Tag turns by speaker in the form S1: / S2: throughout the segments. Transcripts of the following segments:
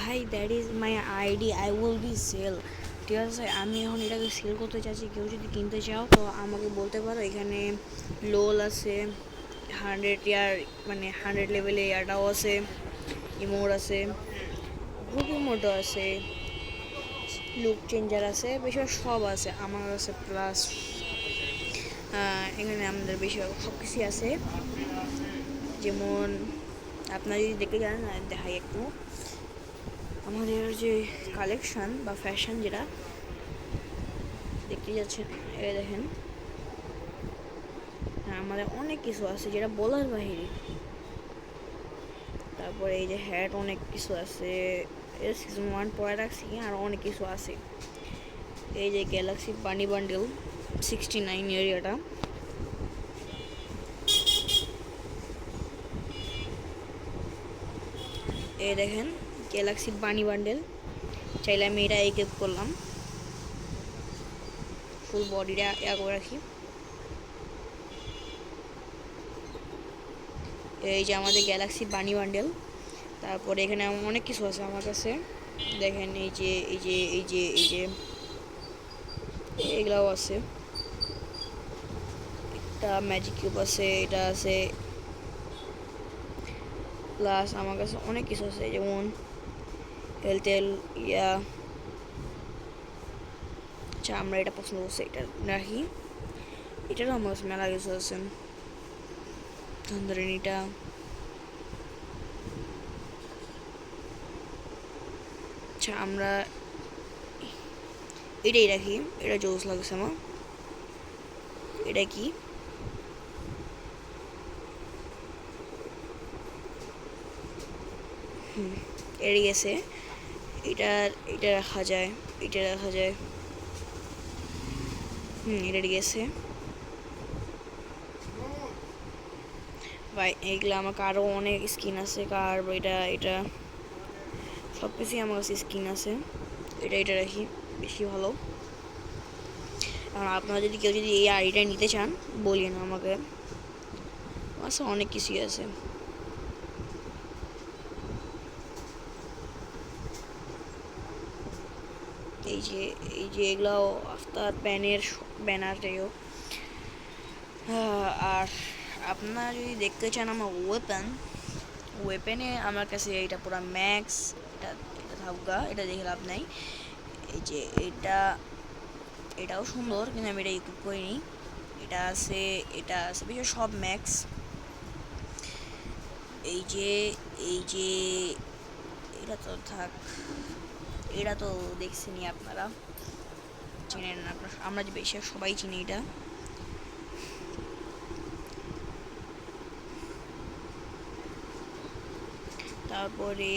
S1: ভাই that is my ID, I will be sell. ঠিক আছে, আমি এখন এটাকে সেল করতে চাচ্ছি। কেউ যদি কিনতে চাও তো আমাকে বলতে পারো। এখানে লোল আছে, 100 ইয়ার মানে 100 লেভেলে ইয়ারটাও আছে, ইমোর আছে, গ্রুপ ইমোটও আছে, লুক চেঞ্জার আছে, বেশিরভাগ সব আছে আমার কাছে। প্লাস এখানে আমাদের বেশিরভাগ সব কিছুই আছে। যেমন আপনারা যদি দেখতে যান, দেখাই একটু আমাদের যে কালেকশন বা ফ্যাশন যেটা দেখতে যাচ্ছেন, দেখেন। হ্যাঁ, আমাদের অনেক কিছু আছে যেটা বলার বাহিরে। তারপরে এই যে হ্যাট, অনেক কিছু আছে। সিজন 1 পরে রাখছি, আর অনেক কিছু আছে। এই যে গ্যালাক্সি বানি বান্ডেল 69 এরিয়াটা, এই দেখেন গ্যালাক্সি বানি বান্ডেল। চাইলে আমি এটা এই করলাম, ফুল বডিটা করে রাখি। এই যে আমাদের গ্যালাক্সি বানি বান্ডেল। তারপরে এখানে অনেক কিছু আছে আমার কাছে, দেখেন। এই যে এই যে এই যে এই যে এগুলাও আছে। একটা ম্যাজিক কিউব আছে, এটা আছে। প্লাস আমার কাছে অনেক কিছু আছে, যেমন হেলথেল ইয়া। আচ্ছা, আমরা এটা পছন্দ করছি, এটা রাখি। এটারও আমার কাছে মেলা কিছু আছে। ধরেন এটা, আচ্ছা আমরা এটাই রাখি। এটা জোস লাগছে আমার। এটা কি? এটা গেছে। এটা এটা রাখা যায়, এটা রাখা যায়। এটা গেছে ভাই। এইগুলো আমার আরও অনেক স্কিন আছে। কার এটা এটা সব কিছুই আমার কাছে স্কিন আছে। এটা এটা রাখি, বেশি ভালো। আর আপনারা যদি কেউ যদি এই আইডিটা নিতে চান, বলিয়েন আমাকে। আচ্ছা, অনেক কিছুই আছে। এই যে এই যে এগুলাও আফতার প্যানের ব্যানার, যাই হোক। আর আপনারা যদি দেখতে চান আমার ওয়েপেনে আমার কাছে এটা পুরো ম্যাক্স। এটা এটা থাকুকা, এটা দেখে লাভ নাই। এই যে এটাও সুন্দর, কিন্তু আমি এটা ইকুইপ করিনি। এটা আছে, এটা আছে, বিশেষ সব ম্যাক্স। এই যে এই যে এটা তো থাক, এটা তো দেখছেনই আপনারা, চিনেন আপনারা, আমরা যে বেশি সবাই চিনি এটা। তারপরে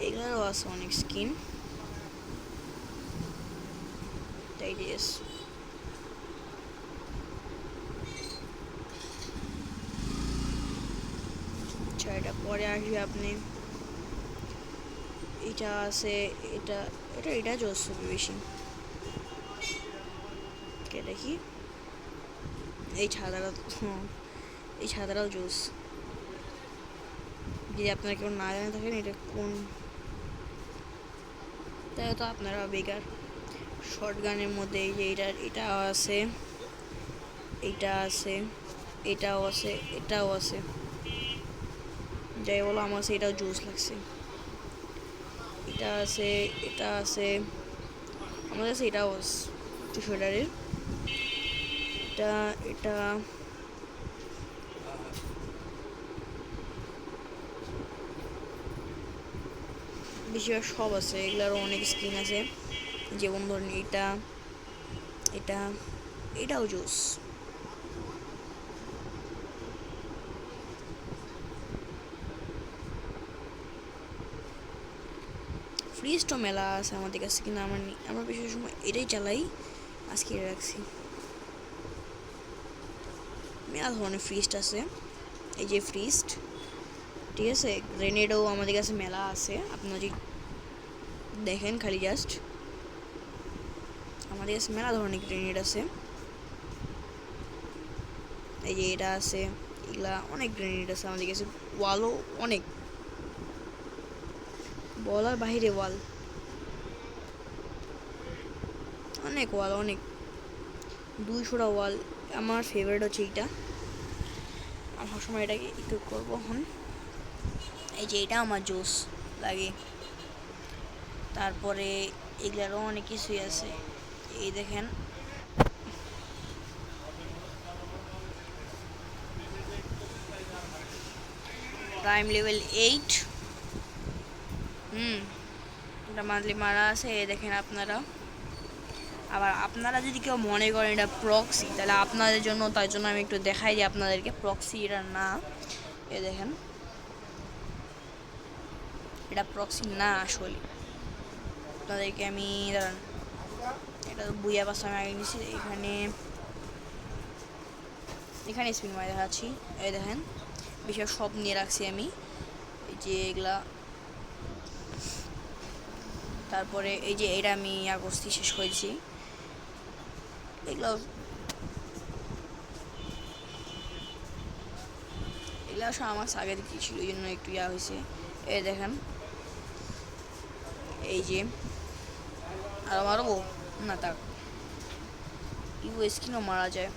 S1: এগুলোরও আছে অনেক স্কিন। তাই দিস আচ্ছা, এটা পরে আসবে আপনি। এটা আছে, এটা এটা এটা জোস হবে বেশি। কে দেখি, এই ছাদাটা, এই ছাদাটাও জোস। যদি আপনারা কেউ না জানে থাকেন এটা কোন, তাই তো আপনারা বেকার। শর্ট গানের মধ্যে এই যে এটা আছে, এটা আছে, এটাও আছে, এটাও আছে। যাই বলো, আমার কাছে এটাও জুস লাগছে। এটা আছে, এটা আছে, আমার কাছে এটাও আছে 200 এটা এটা বেশিরভাগ সব আছে। এগুলোরও অনেক স্কিন আছে, যেমন ধরুন এটা এটা এটাও জুস। ফ্রিজটা মেলা আছে আমাদের কাছে, কিন্তু আমরা বেশি সময় এটাই চালাই। আজকে রাখছি। মেলা ধরনের ফ্রিজ আছে, এই যে ফ্রিজ, ঠিক আছে। গ্রেনেডও আমাদের কাছে মেলা আছে, আপনারা যদি দেখেন খালি জাস্ট। আমাদের কাছে মেলা ধরনের গ্রেনেড আছে। এই যে এটা আছে, এগুলা অনেক গ্রেনেড আছে আমাদের কাছে। ওয়ালও অনেক, বলার বাহিরে ওয়াল, অনেক ওয়াল, অনেক 200টা ওয়াল। আমার ফেভারিট হচ্ছে এইটা, আমি সবসময় এটাকে ইকুইপ করবো। এখন এই যে এটা আমার জোস লাগে। তারপরে এগুলারও অনেক কিছুই আছে, এই দেখেন প্রাইম লেভেল 8। এটা মান্থলি মারা আছে, এই দেখেন আপনারা। আবার আপনারা যদি কেউ মনে করেন এটা প্রক্সি, তাহলে আপনাদের জন্য, তার জন্য আমি একটু দেখাই যে আপনাদেরকে প্রক্সি এটা না। এই দেখেন এটা প্রক্সি না আসলে। আপনাদেরকে আমি দাঁড়ান, এটা বুইয়া পাস আমি আগে নিচ্ছি। এখানে স্পিন মারি দেখাচ্ছি, এই দেখেন বেশিরভাগ সব নিয়ে রাখছি আমি, এই যে এগুলা। তারপরে এই যে এটা আমি করছি, শেষ করেছি এগুলো। এগুলো সব আমার আগে দিকে ছিল, এই জন্য একটু হয়েছে। এই দেখেন এই যে আরো মারবো না, তাক ইউ স্কিনও মারা যায়।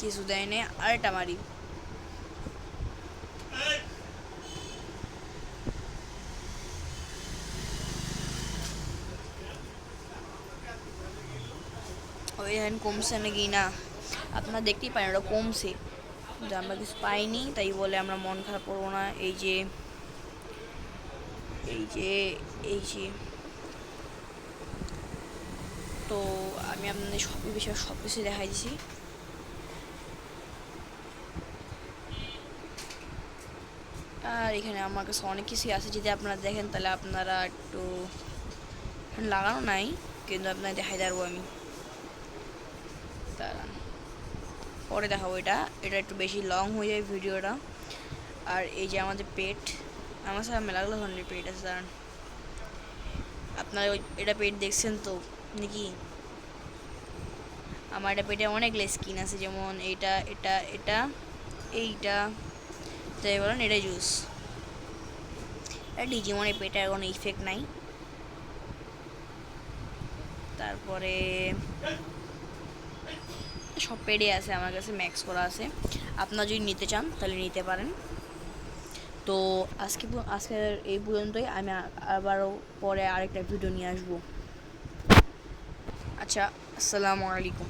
S1: কিছু দেয় না, আরেকটা মারি। ওই দেখেন কমছে নাকি না, আপনারা দেখতেই পারেন ওটা কমছে, কিন্তু আমরা কিছু পাইনি, তাই বলে আমরা মন খারাপ করবো না। এই যে এই যে এই যে তো আমি আপনাদের সব বিষয়ে সব কিছু দেখাই দিছি। আর এখানে আমার কাছে অনেক কিছুই আছে, যদি আপনারা দেখেন তাহলে আপনারা একটু, লাগানো নাই কিন্তু আপনাদের দেখাই পারবো আমি, দাঁড়ান পরে দেখাবো। এটা একটু বেশি লং হয়ে যায় ভিডিওটা। আর এই যে আমাদের পেট, আমার সাথে মেলাগুলো ধরনের পেট আছে, দাঁড়ান। আপনারা এটা পেট দেখছেন তো নাকি? আমার এটা পেটে অনেকগুলো স্কিন আছে, যেমন এইটা, এটা, এটা, এইটা, যাই বলেন এটা জুস। ডিজিমনের পেটে আর কোনো ইফেক্ট নাই। তারপরে সব পেডে আছে আমার কাছে, ম্যাক্স করা আছে। আপনারা যদি নিতে চান তাহলে নিতে পারেন। তো আজকের এই পর্যন্তই, আমি আবারও পরে আরেকটা ভিডিও নিয়ে আসবো। আচ্ছা, আসসালামু আলাইকুম।